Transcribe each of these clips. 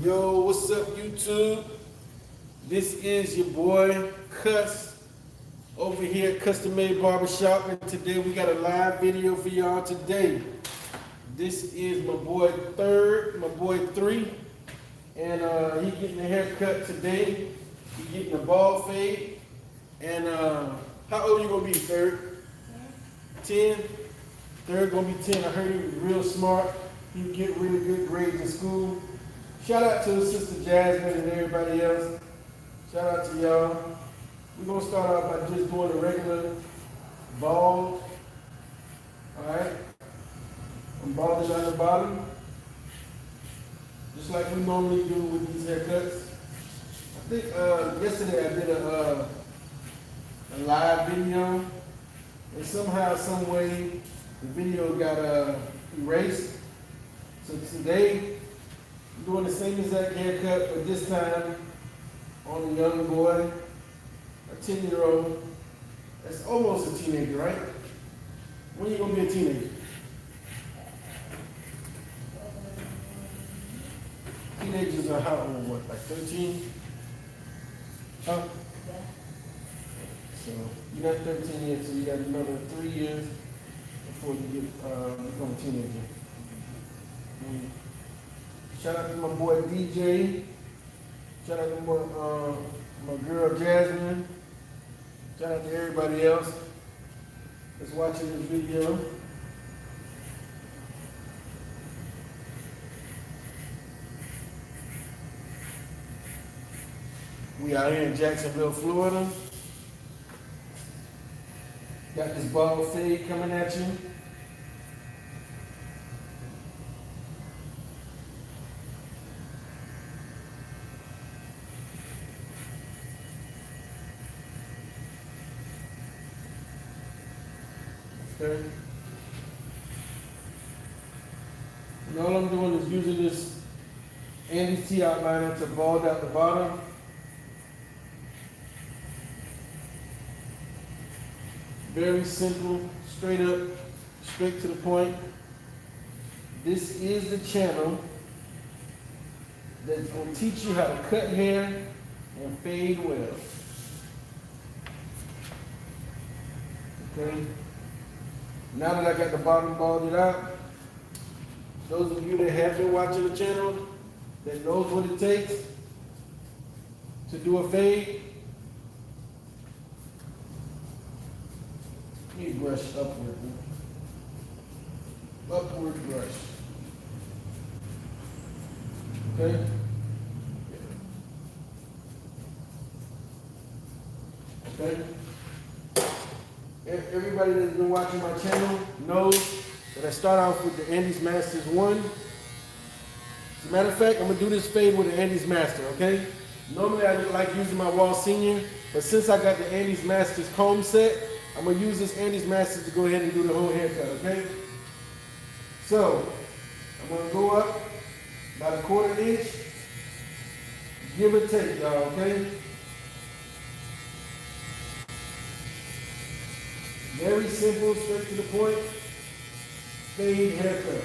Yo, what's up, YouTube? This is your boy, Cuss, over here at Custom Made Barbershop, and today we got a live video for y'all today. This is my boy Three, and he getting a haircut today. He getting a bald fade, and how old you gonna be, Third? 10? Third gonna be 10. I heard he was real smart. He would get really good grades in school. Shout out to his sister Jasmine and everybody else. Shout out to y'all. We're gonna start off by just doing a regular bald. Alright. I'm balding on the bottom. Just like we normally do with these haircuts. I think yesterday I did a live video, and somehow, some way, the video got erased. So today, I'm doing the same exact haircut, but this time on a young boy, a 10-year-old. That's almost a teenager, right? When are you gonna be a teenager? Teenagers are how old? What, like 13? Huh? So you got 13 years, so you got another 3 years before you get become a teenager. Shout out to my boy DJ. Shout out to my girl Jasmine. Shout out to everybody else that's watching this video. We out here in Jacksonville, Florida. Got this bald fade coming at you. Okay. And all I'm doing is using this Andy's T outliner to bald out the bottom. Very simple, straight up, straight to the point. This is the channel that's going to teach you how to cut hair and fade well. Okay. Now that I got the bottom balded out, those of you that have been watching the channel, that knows what it takes to do a fade, you brush upward. Upward brush. Okay? Okay? Everybody that's been watching my channel knows that I start off with the Andy's Masters 1. As a matter of fact, I'm going to do this fade with the Andy's Master, okay? Normally I like using my Wall Senior, but since I got the Andy's Masters comb set, I'm going to use this Andy's Masters to go ahead and do the whole haircut, okay? So, I'm going to go up about a 1/4 inch, give or take, y'all, okay? Very simple, straight to the point, fade haircut.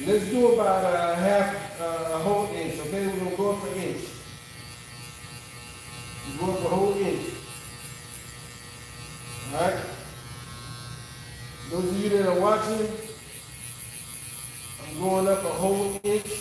Let's do about a whole inch, okay? We're going to go up an inch. Go up a whole inch. All right? Those of you that are watching, I'm going up a whole inch.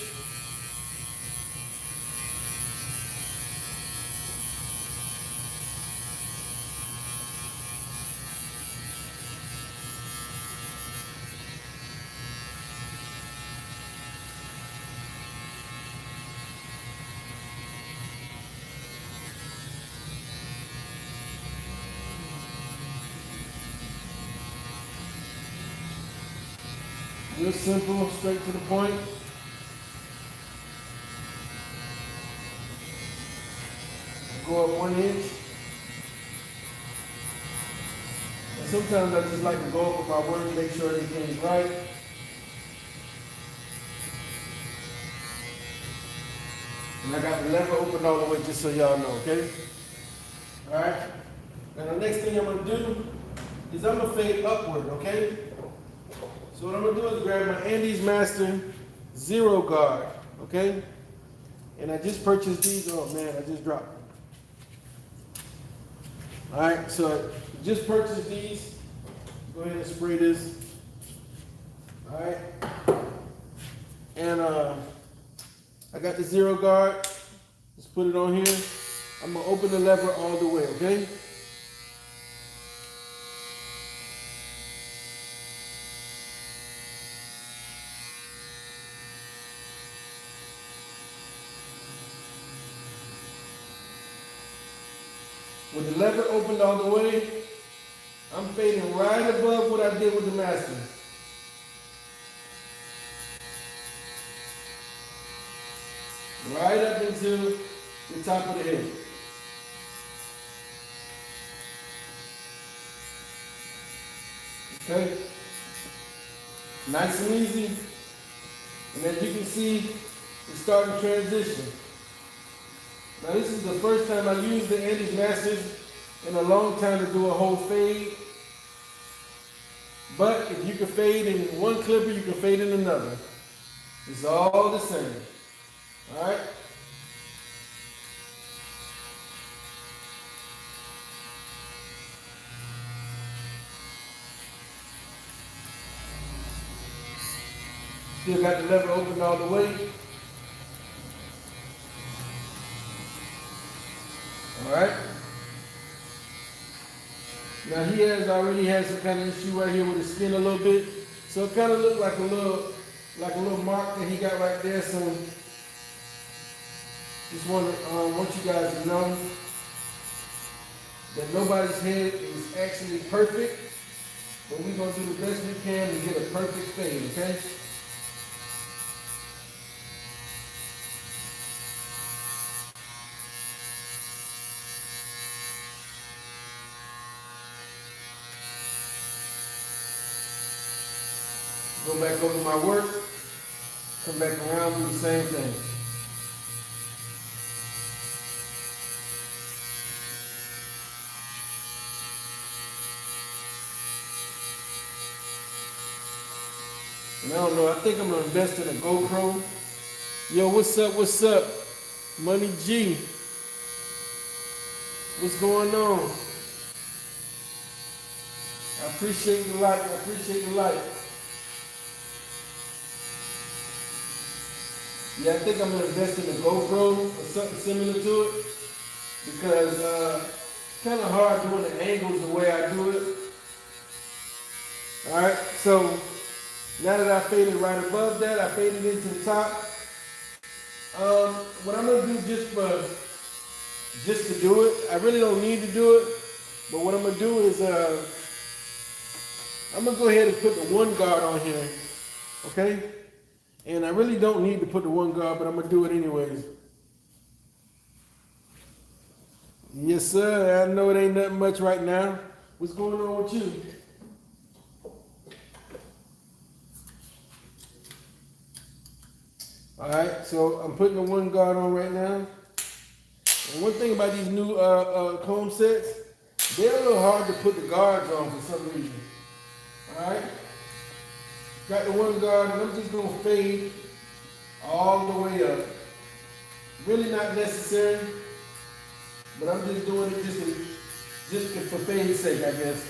Real simple, straight to the point. Go up 1 inch. And sometimes I just like to go over my work, make sure everything's right. And I got the lever open all the way just so y'all know, okay? All right? Now the next thing I'm gonna do is I'm gonna fade upward, okay? So what I'm gonna do is grab my Andy's Master Zero Guard. okay? And I just purchased these. Oh man, I just dropped them. All right, so I just purchased these. Go ahead and spray this. All right, and I got the zero guard. Just put it on here. I'm gonna open the lever all the way, okay? With the lever opened all the way, I'm fading right above what I did with the master. Right up into the top of the head. Okay? Nice and easy. And as you can see, it's starting to transition. Now this is the first time I used the Andes Masters in a long time to do a whole fade. But if you can fade in one clipper, you can fade in another. It's all the same. Alright? Still got the lever open all the way. Alright? Now he already has some kind of issue right here with his skin a little bit. So it kind of looked like a little mark that he got right there. So just want you guys to know that nobody's head is actually perfect, but we're gonna do the best we can to get a perfect fade, okay? Go back over my work, come back around, do the same thing. And I don't know, I think I'm gonna invest in a GoPro. Yo, what's up? Money G. What's going on? I appreciate the like. Yeah, I think I'm gonna invest in a GoPro or something similar to it because it's kind of hard doing the angles the way I do it. All right, so now that I faded right above that, I faded into the top. What I'm gonna do just to do it, I really don't need to do it, but what I'm gonna do is I'm gonna go ahead and put the one guard on here, okay? And I really don't need to put the one guard, but I'm gonna do it anyways. Yes, sir. I know it ain't nothing much right now. What's going on with you? All right, so I'm putting the one guard on right now. And one thing about these new comb sets, they're a little hard to put the guards on for some reason. All right. Got the one guard, and I'm just gonna fade all the way up. Really not necessary, but I'm just doing it just for fade's sake, I guess.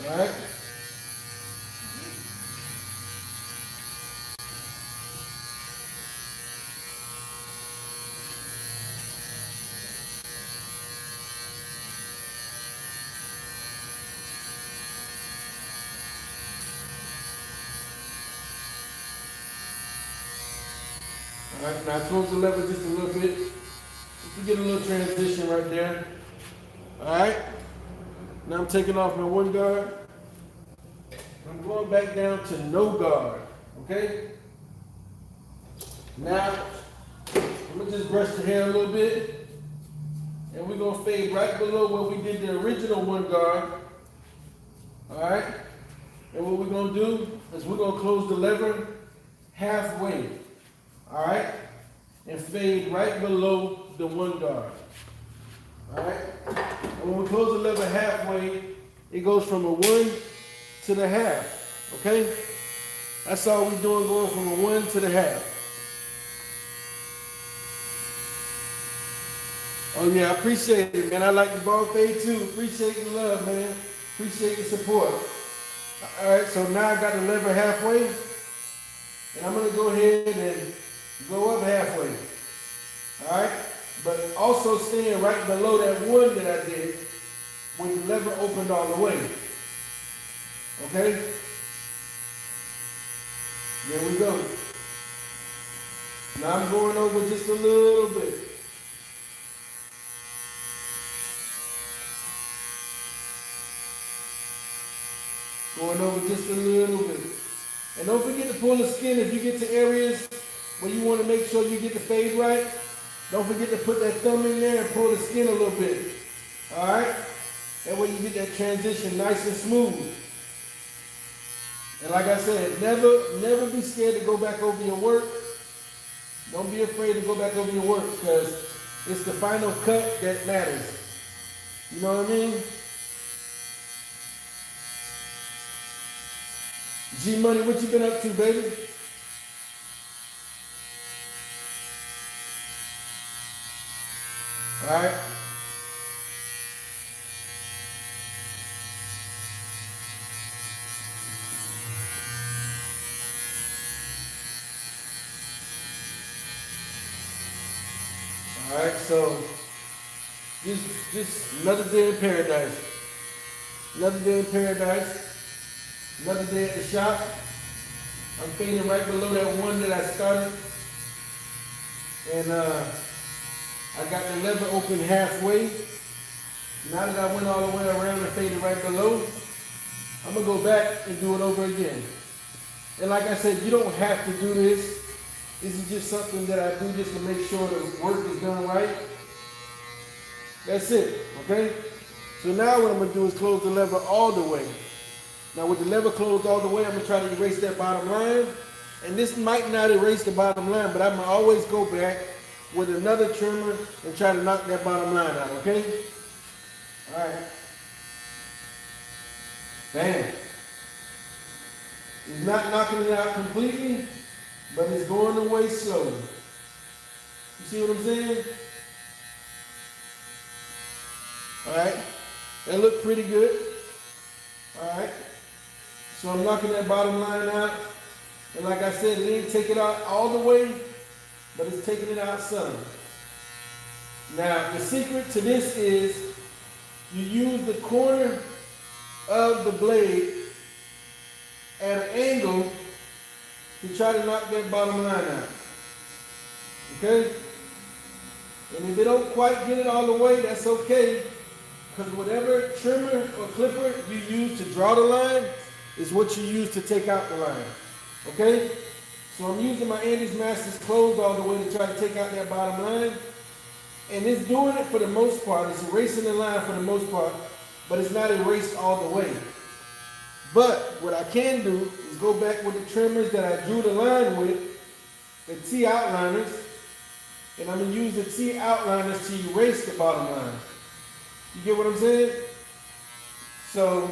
All right. All right, now close the lever just a little bit. Just to get a little transition right there. All right. Now I'm taking off my one guard. I'm going back down to no guard. Okay. Now I'm gonna just brush the hair a little bit, and we're gonna fade right below where we did the original one guard. All right. And what we're gonna do is we're gonna close the lever halfway. All right, and fade right below the one guard. All right, and when we close the lever halfway, it goes from a 1 to the half. Okay, That's all we're doing, going from a 1 to the half. Oh yeah, I appreciate it, man. I like the ball fade too. Appreciate the love, man. Appreciate the support. All right, so now I got the lever halfway, and I'm gonna go ahead and go up halfway. All right, but also staying right below that 1 that I did when the lever opened all the way. Okay? There we go. Now I'm going over just a little bit. Going over just a little bit. And don't forget to pull the skin if you get to areas where you want to make sure you get the fade right. Don't forget to put that thumb in there and pull the skin a little bit. All right? That way you get that transition nice and smooth. And like I said, never be scared to go back over your work. Don't be afraid to go back over your work because it's the final cut that matters. You know what I mean? G Money, what you been up to, baby? All right. All right, so just another day in paradise. Another day in paradise. Another day at the shop. I'm fading right below that 1 that I started. And I got the lever open halfway. Now that I went all the way around and faded right below, I'm gonna go back and do it over again. And like I said, you don't have to do this. This is just something that I do just to make sure the work is done right. That's it, okay? So now what I'm gonna do is close the lever all the way. Now with the lever closed all the way, I'm gonna try to erase that bottom line. And this might not erase the bottom line, but I'm gonna always go back with another trimmer and try to knock that bottom line out, okay? All right. Bam. It's not knocking it out completely, but it's going away slowly. You see what I'm saying? All right. That looked pretty good. All right. So I'm knocking that bottom line out. And like I said, it didn't take it out all the way, but it's taking it out some. Now, the secret to this is you use the corner of the blade at an angle to try to knock that bottom line out. Okay? And if you don't quite get it all the way, that's okay. Because whatever trimmer or clipper you use to draw the line is what you use to take out the line. Okay? So I'm using my Andy's Masters closed all the way to try to take out that bottom line. And it's doing it for the most part. It's erasing the line for the most part, but it's not erased all the way. But what I can do is go back with the trimmers that I drew the line with, the T outliners, and I'm going to use the T outliners to erase the bottom line. You get what I'm saying? So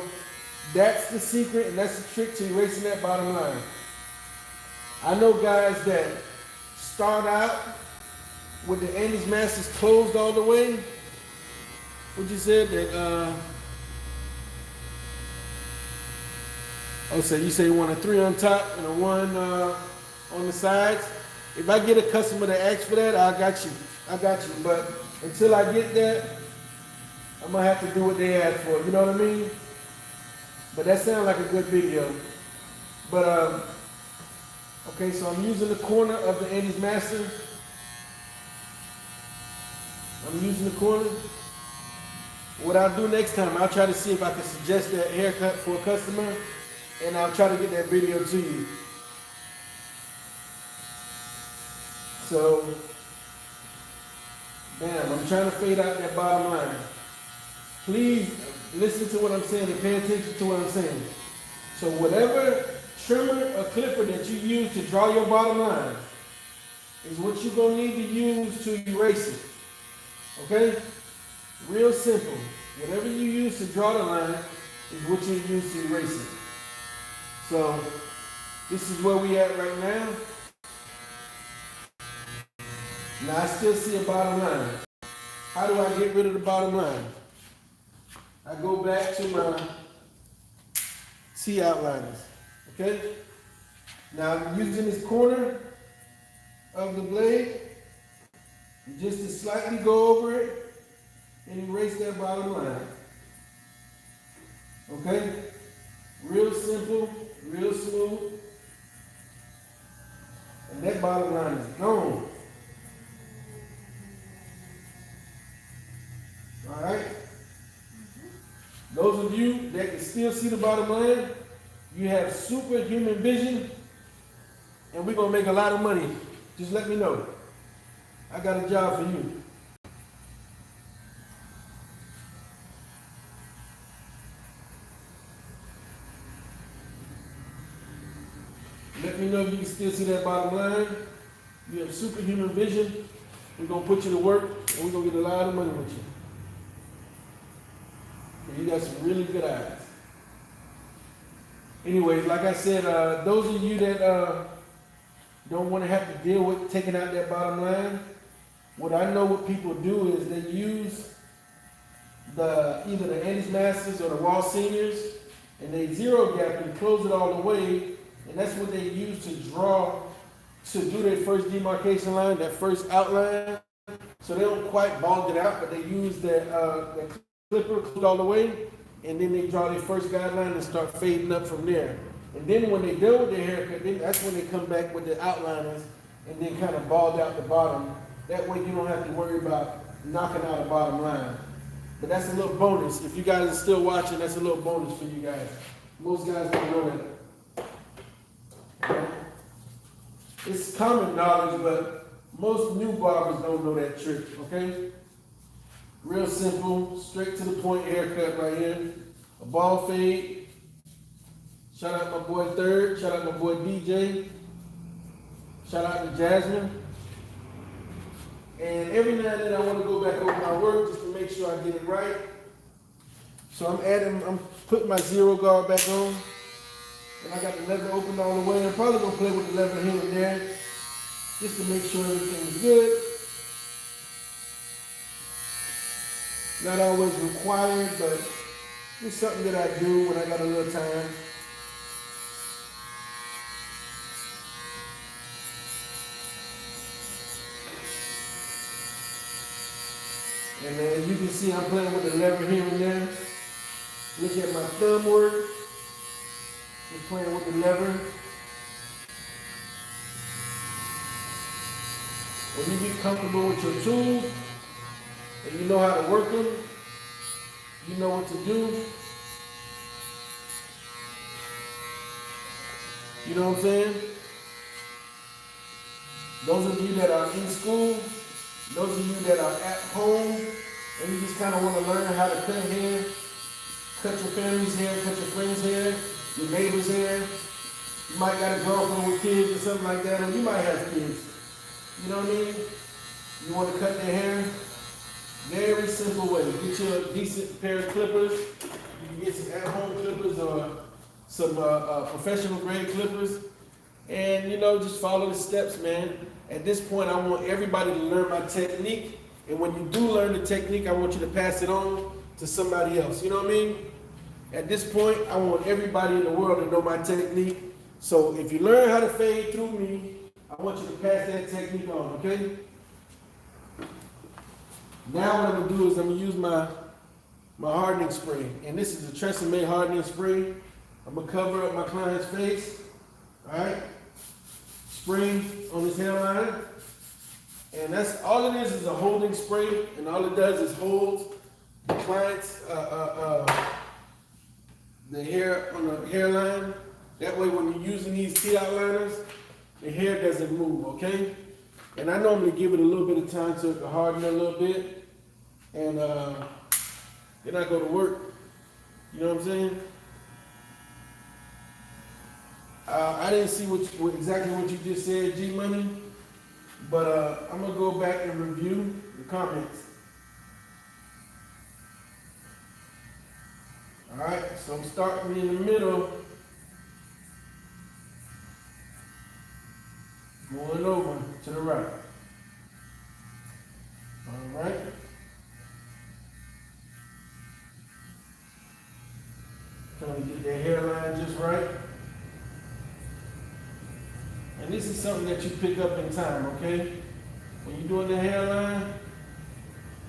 that's the secret and that's the trick to erasing that bottom line. I know guys that start out with the Andy's Masters closed all the way. What you said that, oh, so you say you want a 3 on top and a 1 on the sides. If I get a customer that asks for that, I got you. I got you. But until I get that, I'm gonna have to do what they ask for. You know what I mean? But that sounds like a good video. But okay, so I'm using the corner of the Andy's Master. I'm using the corner. What I'll do next time, I'll try to see if I can suggest that haircut for a customer, and I'll try to get that video to you. So, bam, I'm trying to fade out that bottom line. Please listen to what I'm saying and pay attention to what I'm saying. So whatever trimmer or clipper that you use to draw your bottom line is what you're going to need to use to erase it. Okay? Real simple. Whatever you use to draw the line is what you use to erase it. So This is where we at right now. Now I still see a bottom line. How do I get rid of the bottom line? I go back to my T outliners, okay? Now I'm using this corner of the blade just to slightly go over it and erase that bottom line. Okay? Real simple, real smooth. And that bottom line is gone. Alright? Those of you that can still see the bottom line, you have superhuman vision, and we're going to make a lot of money. Just let me know. I got a job for you. Let me know if you can still see that bottom line. You have superhuman vision. We're going to put you to work, and we're going to get a lot of money with you. And you got some really good eyes. Anyways, like I said, those of you that don't want to have to deal with taking out that bottom line, what I know what people do is they use either the Andes Masters or the Raw Seniors, and they zero gap and close it all the way, and that's what they use to do their first demarcation line, that first outline. So they don't quite bald it out, but they use that clipper closed all the way, and then they draw their first guideline and start fading up from there. And then when they done with their haircut, then that's when they come back with the outliners and then kind of bald out the bottom. That way you don't have to worry about knocking out a bottom line. But that's a little bonus. If you guys are still watching, that's a little bonus for you guys. Most guys don't know that. Okay? It's common knowledge, but most new barbers don't know that trick, okay? Real simple, straight to the point haircut right here. A ball fade. Shout out my boy Third. Shout out my boy DJ. Shout out to Jasmine. And every now and then I want to go back over my work just to make sure I get it right. So I'm putting my zero guard back on. And I got the lever open all the way. I'm probably going to play with the lever here and there just to make sure everything's good. Not always required, but it's something that I do when I got a little time. And as you can see, I'm playing with the lever here and there. Look at my thumb work. Just playing with the lever. When you get comfortable with your tools, and you know how to work them, you know what to do. You know what I'm saying? Those of you that are in school, those of you that are at home, and you just kind of want to learn how to cut hair, cut your family's hair, cut your friends' hair, your neighbor's hair. You might got a girlfriend with kids or something like that, or you might have kids. You know what I mean? You want to cut their hair? Very simple way. Get you a decent pair of clippers. You can get some at-home clippers or some professional grade clippers. And just follow the steps, man. At this point, I want everybody to learn my technique. And when you do learn the technique, I want you to pass it on to somebody else. You know what I mean? At this point, I want everybody in the world to know my technique. So if you learn how to fade through me, I want you to pass that technique on, okay? Now what I'm going to do is I'm going to use my hardening spray. And this is a Tresemme hardening spray. I'm going to cover up my client's face. All right? Spray on his hairline. And that's all it is a holding spray. And all it does is hold the client's the hair on the hairline. That way when you're using these T outliners, the hair doesn't move, okay? And I normally give it a little bit of time so it can harden a little bit. And then I go to work. You know what I'm saying? I didn't see exactly what you just said, G Money. But I'm going to go back and review the comments. All right, so I'm starting in the middle. Going over to the right. All right. Trying to get that hairline just right. And this is something that you pick up in time, okay? When you're doing the hairline,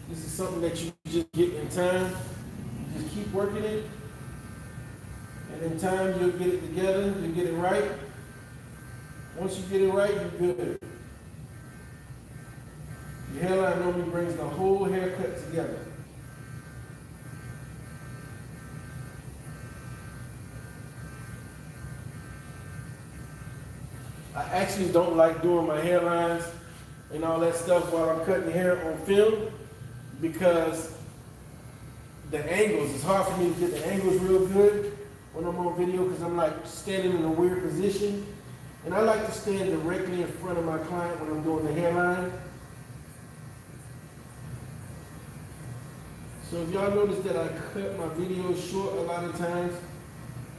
this is something that you just get in time. You just keep working it. And in time, you'll get it together, you'll get it right. Once you get it right, you're good. Your hairline normally brings the whole haircut together. I actually don't like doing my hairlines and all that stuff while I'm cutting the hair on film because the angles, it's hard for me to get the angles real good when I'm on video because I'm like standing in a weird position. And I like to stand directly in front of my client when I'm doing the hairline. So if y'all notice that I cut my videos short a lot of times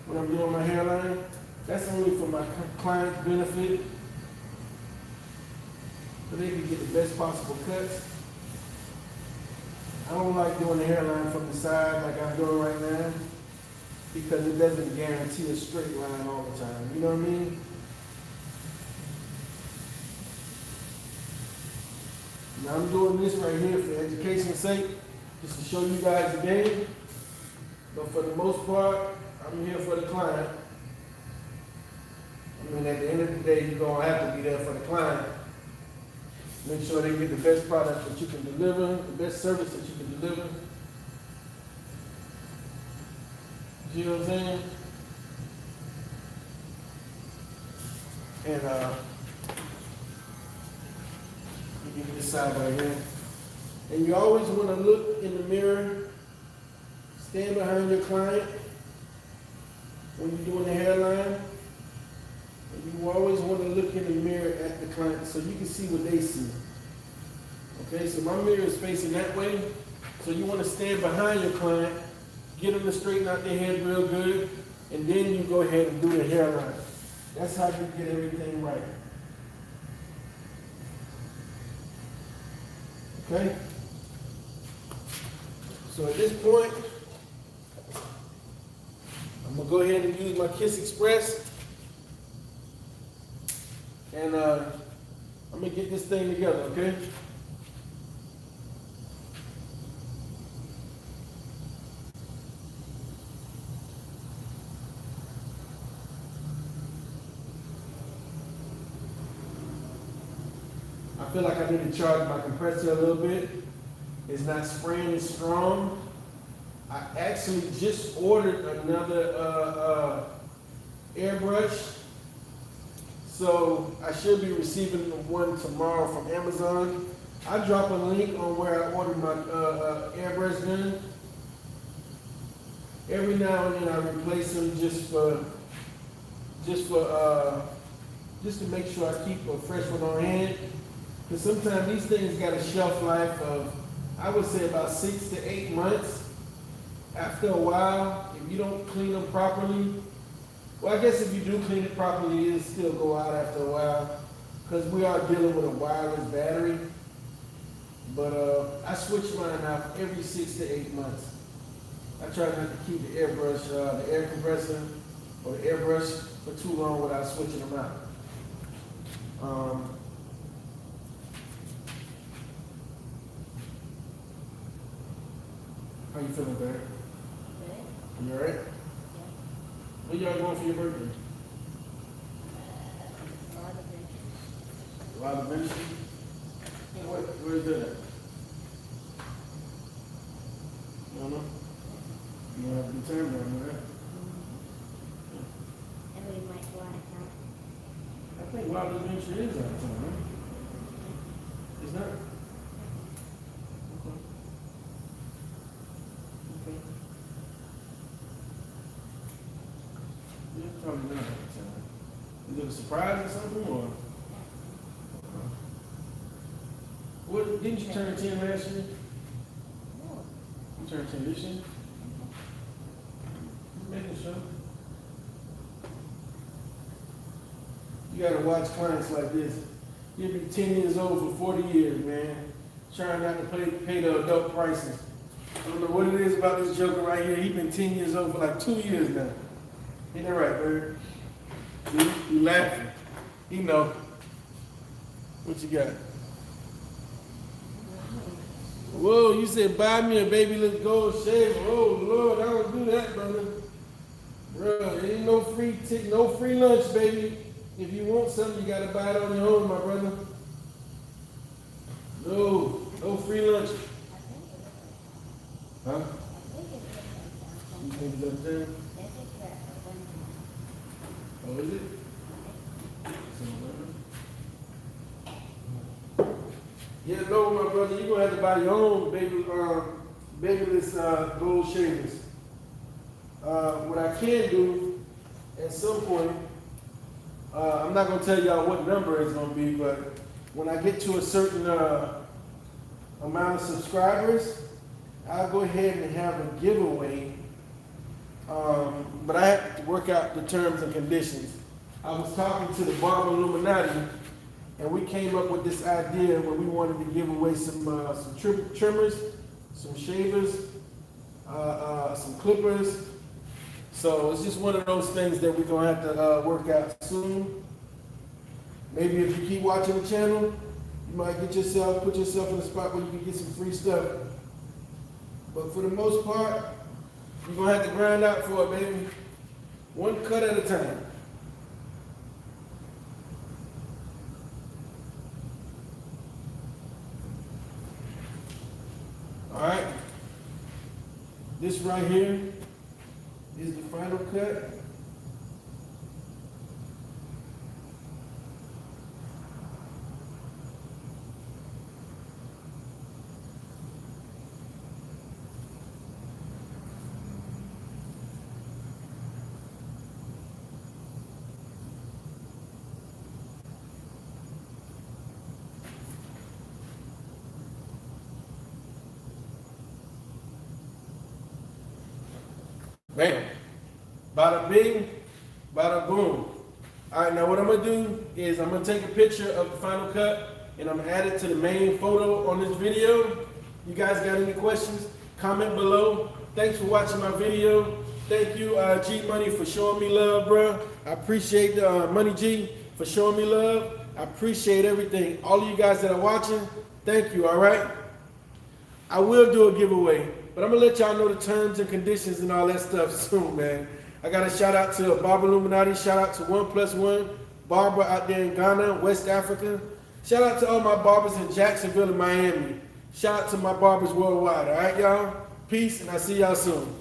when I'm doing my hairline, that's only for my client's benefit, so they can get the best possible cuts. I don't like doing the hairline from the side like I'm doing right now because it doesn't guarantee a straight line all the time. You know what I mean? Now I'm doing this right here for education's sake, just to show you guys the game. But for the most part, I'm here for the client. I mean, at the end of the day, you're going to have to be there for the client. Make sure they get the best product that you can deliver, the best service that you can deliver. You know what I'm saying? And, you give me this side right here. And you always want to look in the mirror, stand behind your client when you're doing the hairline. You always want to look in the mirror at the client so you can see what they see. Okay, so my mirror is facing that way. So you want to stand behind your client, get them to straighten out their head real good, and then you go ahead and do the hairline. That's how you get everything right. Okay? So at this point, I'm going to go ahead and use my Kiss Express. And I'm going to get this thing together, okay? I feel like I need to charge my compressor a little bit. It's not spraying as strong. I actually just ordered another airbrush. So I should be receiving one tomorrow from Amazon. I'll drop a link on where I ordered my airbrush gun. Every now and then I replace them just to make sure I keep a fresh one on hand. Because sometimes these things got a shelf life of, I would say, about 6 to 8 months. After a while, if you don't clean them properly, well, I guess if you do clean it properly, it'll still go out after a while, because we are dealing with a wireless battery. But I switch mine out every 6 to 8 months. I try not to keep the airbrush, the air compressor, or the airbrush for too long without switching them out. How you feeling, Barry? You all right? Where y'all going for your birthday? Wild Adventure. Where's that at? You don't know? You don't have a good time down there. And we might go out of town. I think Wild Adventure is out of town, right? It's not? Okay. Okay. Yeah, probably not out of town. Is it a surprise or something, or? What, didn't you turn 10 last year? No. You turned 10 this year? Just making sure. You gotta watch clients like this. He'll be 10 years old for 40 years, man. Trying not to pay the adult prices. I don't know what it is about this joker right here. He's been 10 years old for like 2 years now. Ain't that right, Bird? See? You laughing. He know. What you got? Whoa, you said buy me a baby gold shaver. Oh, Lord, I don't do that, brother. Bro, ain't no free lunch, baby. If you want something, you gotta buy it on your own, my brother. No free lunch. Huh? You think it's uptown? Oh, is it? Yeah, no, my brother, you're gonna have to buy your own babyless gold shavers. What I can do at some point, I'm not gonna tell y'all what number it's gonna be, but when I get to a certain amount of subscribers, I'll go ahead and have a giveaway. But I have to work out the terms and conditions. I was talking to the Barber Illuminati, and we came up with this idea where we wanted to give away some trimmers, some shavers, some clippers. So it's just one of those things that we're gonna have to work out soon. Maybe if you keep watching the channel, you might put yourself in a spot where you can get some free stuff. But for the most part, you're gonna have to grind out for it, baby. One cut at a time. All right. This right here is the final cut. Bam. Bada bing, bada boom. All right, now what I'm gonna do is I'm gonna take a picture of the final cut and I'm gonna add it to the main photo on this video. You guys got any questions? Comment below. Thanks for watching my video. Thank you, G Money, for showing me love, bro. I appreciate Money G for showing me love. I appreciate everything. All of you guys that are watching, thank you, all right? I will do a giveaway, but I'm gonna let y'all know the terms and conditions and all that stuff soon, man. I got a shout out to Barber Illuminati, shout out to 1+1 Barber out there in Ghana, West Africa. Shout out to all my barbers in Jacksonville and Miami. Shout out to my barbers worldwide, all right, y'all? Peace, and I'll see y'all soon.